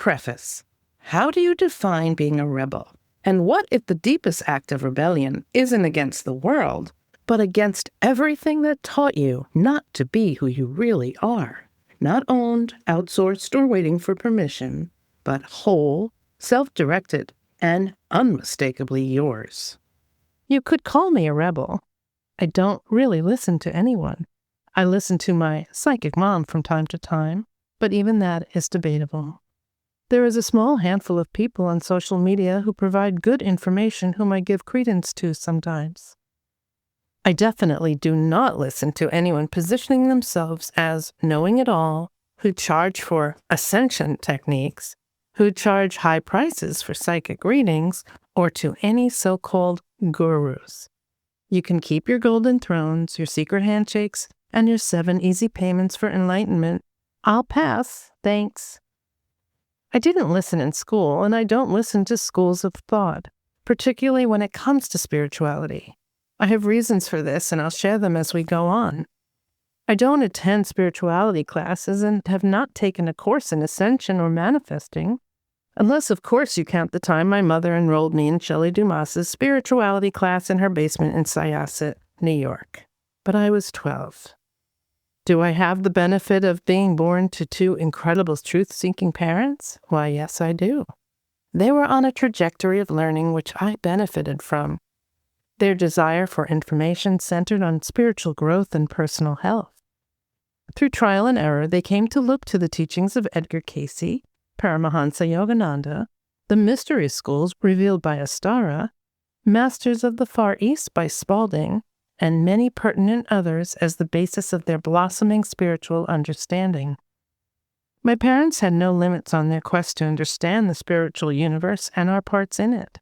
Preface. How do you define being a rebel? And what if the deepest act of rebellion isn't against the world, but against everything that taught you not to be who you really are? Not owned, outsourced, or waiting for permission, but whole, self-directed, and unmistakably yours. You could call me a rebel. I don't really listen to anyone. I listen to my psychic mom from time to time, but even that is debatable. There is a small handful of people on social media who provide good information whom I give credence to sometimes. I definitely do not listen to anyone positioning themselves as knowing it all, who charge for ascension techniques, who charge high prices for psychic readings, or to any so-called gurus. You can keep your golden thrones, your secret handshakes, and your 7 easy payments for enlightenment. I'll pass, thanks. I didn't listen in school, and I don't listen to schools of thought, particularly when it comes to spirituality. I have reasons for this, and I'll share them as we go on. I don't attend spirituality classes and have not taken a course in ascension or manifesting, unless, of course, you count the time my mother enrolled me in Shelley Dumas's spirituality class in her basement in Syosset, New York. But I was 12. Do I have the benefit of being born to 2 incredible truth-seeking parents? Why, yes, I do. They were on a trajectory of learning which I benefited from. Their desire for information centered on spiritual growth and personal health. Through trial and error, they came to look to the teachings of Edgar Cayce, Paramahansa Yogananda, the mystery schools revealed by Astara, Masters of the Far East by Spalding, and many pertinent others as the basis of their blossoming spiritual understanding. My parents had no limits on their quest to understand the spiritual universe and our parts in it.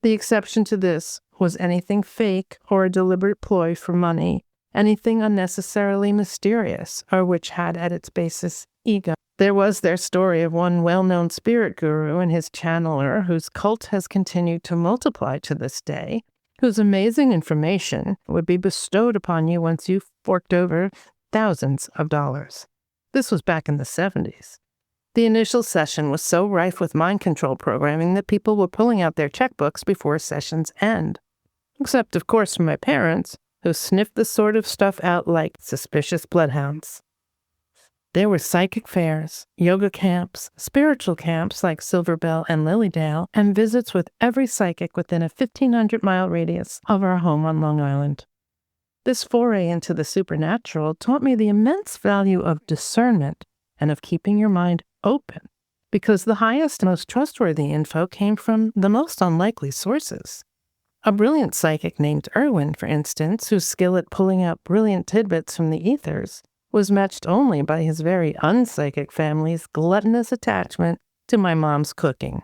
The exception to this was anything fake or a deliberate ploy for money, anything unnecessarily mysterious, or which had at its basis ego. There was their story of one well-known spirit guru and his channeler whose cult has continued to multiply to this day, whose amazing information would be bestowed upon you once you forked over thousands of dollars. This was back in the 70s. The initial session was so rife with mind control programming that people were pulling out their checkbooks before sessions end. Except, of course, for my parents, who sniffed the sort of stuff out like suspicious bloodhounds. There were psychic fairs, yoga camps, spiritual camps like Silver Bell and Lilydale, and visits with every psychic within a 1,500-mile radius of our home on Long Island. This foray into the supernatural taught me the immense value of discernment and of keeping your mind open, because the highest, most trustworthy info came from the most unlikely sources. A brilliant psychic named Irwin, for instance, whose skill at pulling out brilliant tidbits from the ethers was matched only by his very unpsychic family's gluttonous attachment to my mom's cooking.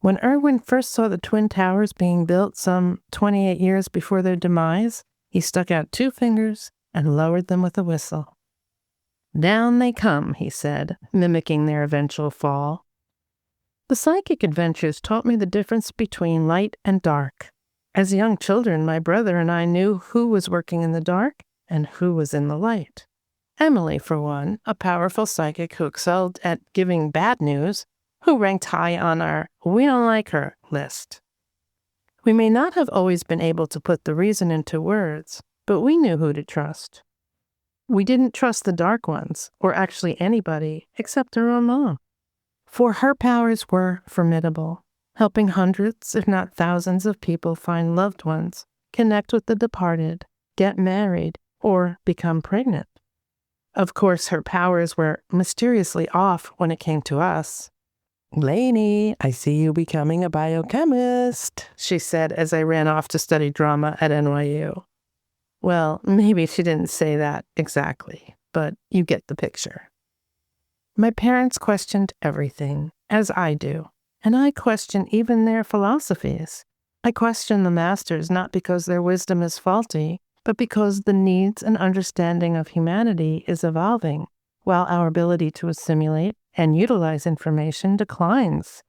When Irwin first saw the Twin Towers being built some 28 years before their demise, he stuck out 2 fingers and lowered them with a whistle. "Down they come," he said, mimicking their eventual fall. The psychic adventures taught me the difference between light and dark. As young children, my brother and I knew who was working in the dark and who was in the light. Emily, for one, a powerful psychic who excelled at giving bad news, who ranked high on our "we don't like her" list. We may not have always been able to put the reason into words, but we knew who to trust. We didn't trust the dark ones, or actually anybody, except our own mom. For her powers were formidable, helping hundreds, if not thousands, of people find loved ones, connect with the departed, get married, or become pregnant. Of course, her powers were mysteriously off when it came to us. "Lainey, I see you becoming a biochemist," she said as I ran off to study drama at NYU. Well, maybe she didn't say that exactly, but you get the picture. My parents questioned everything, as I do, and I question even their philosophies. I question the masters not because their wisdom is faulty, but because the needs and understanding of humanity is evolving, while our ability to assimilate and utilize information declines.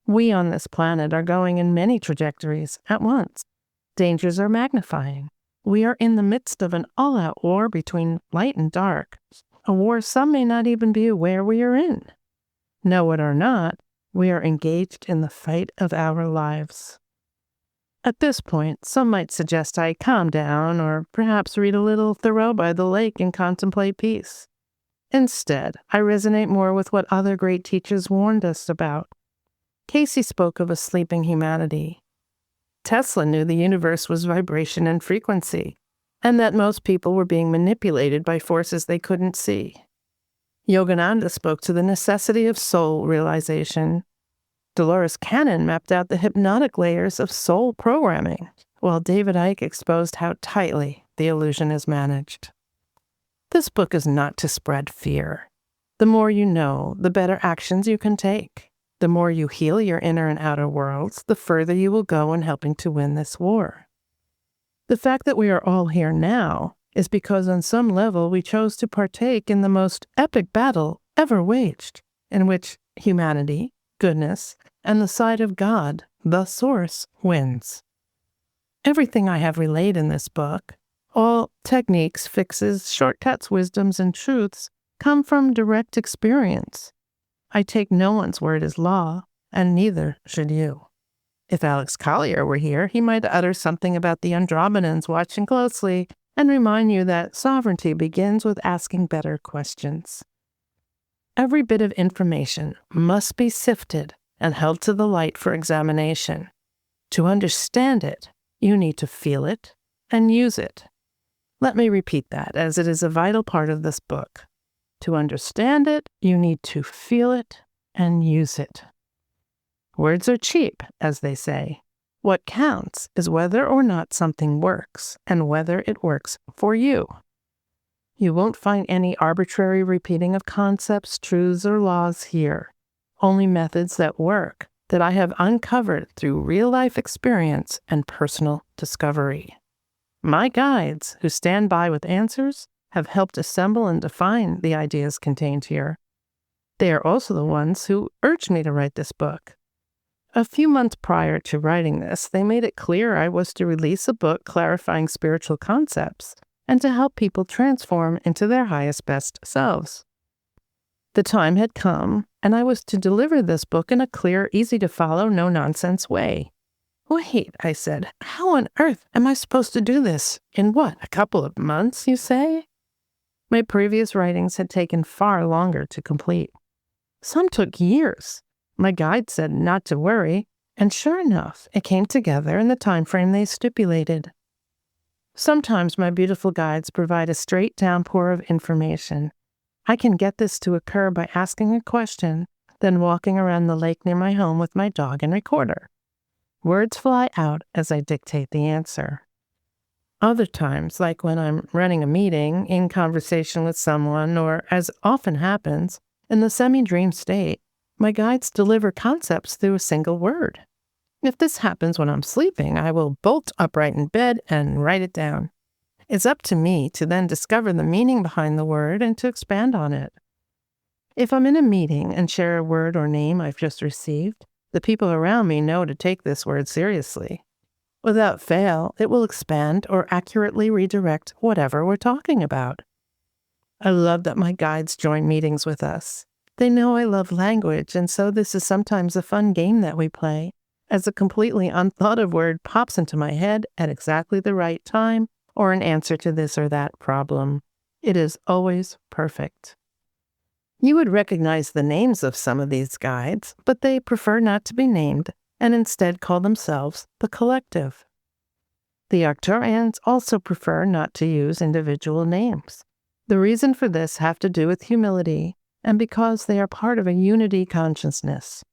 We on this planet are going in many trajectories at once. Dangers are magnifying. We are in the midst of an all-out war between light and dark, a war some may not even be aware we are in. Know it or not, we are engaged in the fight of our lives. At this point, some might suggest I calm down or perhaps read a little Thoreau by the lake and contemplate peace. Instead, I resonate more with what other great teachers warned us about. Casey spoke of a sleeping humanity. Tesla knew the universe was vibration and frequency, and that most people were being manipulated by forces they couldn't see. Yogananda spoke to the necessity of soul realization. Dolores Cannon mapped out the hypnotic layers of soul programming, while David Icke exposed how tightly the illusion is managed. This book is not to spread fear. The more you know, the better actions you can take. The more you heal your inner and outer worlds, the further you will go in helping to win this war. The fact that we are all here now is because on some level we chose to partake in the most epic battle ever waged, in which humanity, goodness, and the side of God, the source, wins. Everything I have relayed in this book, all techniques, fixes, shortcuts, wisdoms, and truths, come from direct experience. I take no one's word as law, and neither should you. If Alex Collier were here, he might utter something about the Andromedans watching closely and remind you that sovereignty begins with asking better questions. Every bit of information must be sifted and held to the light for examination. To understand it, you need to feel it and use it. Let me repeat that, as it is a vital part of this book. To understand it, you need to feel it and use it. Words are cheap, as they say. What counts is whether or not something works, and whether it works for you. You won't find any arbitrary repeating of concepts, truths, or laws here. Only methods that work, that I have uncovered through real-life experience and personal discovery. My guides, who stand by with answers, have helped assemble and define the ideas contained here. They are also the ones who urged me to write this book. A few months prior to writing this, they made it clear I was to release a book clarifying spiritual concepts and to help people transform into their highest best selves. The time had come, and I was to deliver this book in a clear, easy-to-follow, no-nonsense way. Wait, I said, how on earth am I supposed to do this? In what, a couple of months, you say? My previous writings had taken far longer to complete. Some took years. My guide said not to worry, and sure enough, it came together in the time frame they stipulated. Sometimes my beautiful guides provide a straight downpour of information. I can get this to occur by asking a question, then walking around the lake near my home with my dog and recorder. Words fly out as I dictate the answer. Other times, like when I'm running a meeting, in conversation with someone, or, as often happens, in the semi-dream state, my guides deliver concepts through a single word. If this happens when I'm sleeping, I will bolt upright in bed and write it down. It's up to me to then discover the meaning behind the word and to expand on it. If I'm in a meeting and share a word or name I've just received, the people around me know to take this word seriously. Without fail, it will expand or accurately redirect whatever we're talking about. I love that my guides join meetings with us. They know I love language, and so this is sometimes a fun game that we play, as a completely unthought-of word pops into my head at exactly the right time, or an answer to this or that problem. It is always perfect. You would recognize the names of some of these guides, but they prefer not to be named, and instead call themselves the collective. The Arcturians also prefer not to use individual names. The reason for this have to do with humility, and because they are part of a unity consciousness.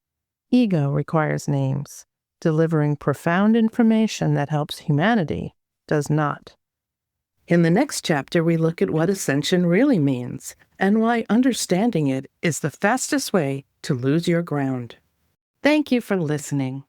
Ego requires names. Delivering profound information that helps humanity does not. In the next chapter, we look at what ascension really means, and why understanding it is the fastest way to lose your ground. Thank you for listening.